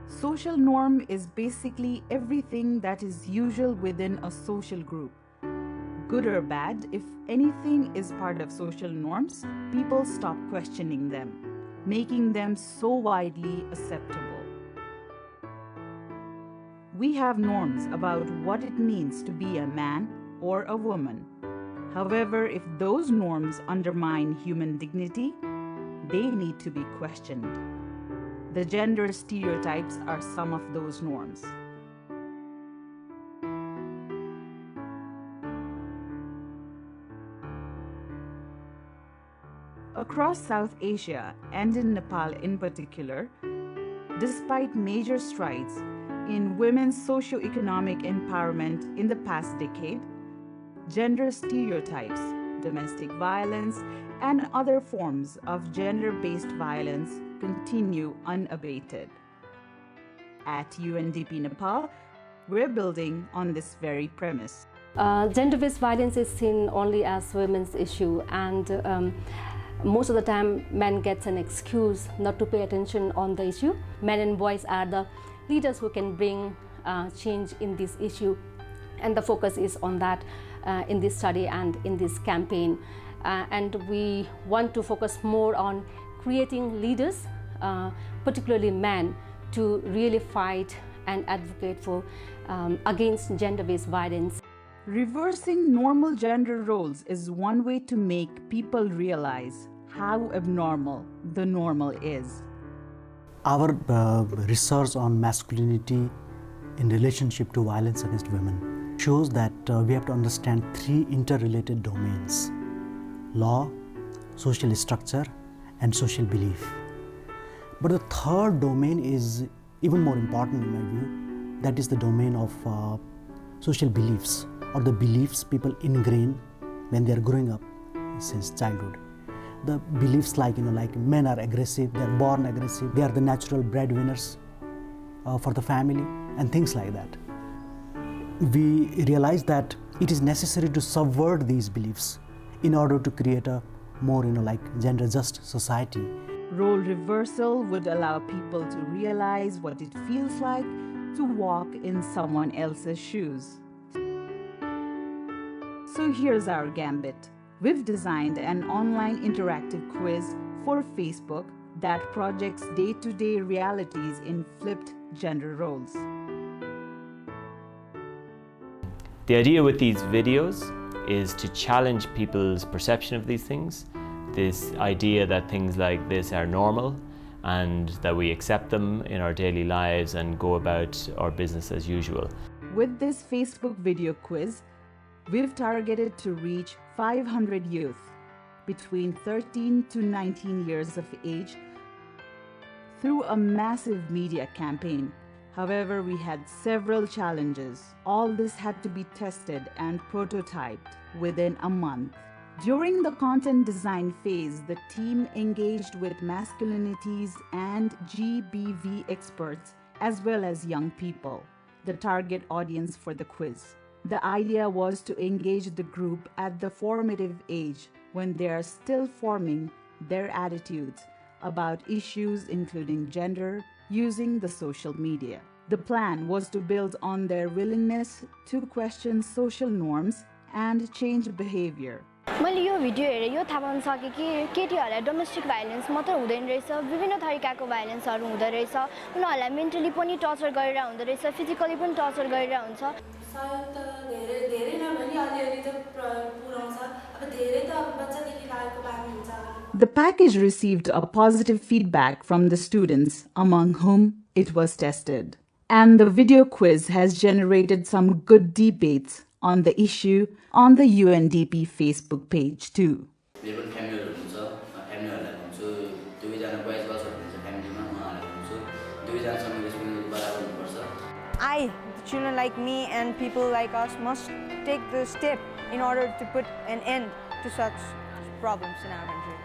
Social norm is basically everything that is usual within a social group. Good or bad, if anything is part of social norms, people stop questioning them, making them so widely acceptable. We have norms about what it means to be a man or a woman. However, if those norms undermine human dignity, they need to be questioned. The gender stereotypes are some of those norms. Across South Asia and in Nepal in particular, despite major strides in women's socio-economic empowerment in the past decade, gender stereotypes, domestic violence, and other forms of gender-based violence continue unabated. At UNDP Nepal, we're building on this very premise. Gender-based violence is seen only as women's issue, and most of the time men gets an excuse not to pay attention on the issue. Men and boys are the leaders who can bring change in this issue, and the focus is on that in this study and in this campaign. And we want to focus more on creating leaders, particularly men, to really fight and advocate for against gender-based violence. Reversing normal gender roles is one way to make people realize how abnormal the normal is. Our research on masculinity in relationship to violence against women shows that we have to understand three interrelated domains: law, social structure, and social belief. But the third domain is even more important in my view. That is the domain of social beliefs, or the beliefs people ingrain when they are growing up since childhood. The beliefs like men are aggressive, they are born aggressive, they are the natural breadwinners for the family, and things like that. We realize that it is necessary to subvert these beliefs in order to create a more gender just society. Role reversal would allow people to realize what it feels like to walk in someone else's shoes. So here's our gambit. We've designed an online interactive quiz for Facebook that projects day-to-day realities in flipped gender roles. The idea with these videos is to challenge people's perception of these things, this idea that things like this are normal and that we accept them in our daily lives and go about our business as usual. With this Facebook video quiz, we've targeted to reach 500 youth between 13 to 19 years of age through a massive media campaign. However, we had several challenges. All this had to be tested and prototyped within a month. During the content design phase, the team engaged with masculinities and GBV experts as well as young people, the target audience for the quiz. The idea was to engage the group at the formative age when they are still forming their attitudes about issues including gender using the social media. The plan was to build on their willingness to question social norms and change behavior. मैले यो video हेरेर यो थाहा pound सके कि केटीहरुलाई domestic violence मात्र हुँदैन रहेछ, विभिन्न तरिकाको भाइलेन्सहरु हुँदो रहेछ, उनीहरुलाई मेन्टली पनि टर्चर गरेर हुँदो रहेछ, फिजिकली पनि टर्चर गरेर हुन्छ। सायद त धेरै नभनी अलिअलि त पुराउँछ, अब धेरै त बच्चादेखि लागेको बानी हुन्छ। The package received a positive feedback from the students among whom it was tested. And the video quiz has generated some good debates on the issue on the UNDP Facebook page too. I, children like me and people like us must take the step in order to put an end to such problems in our country.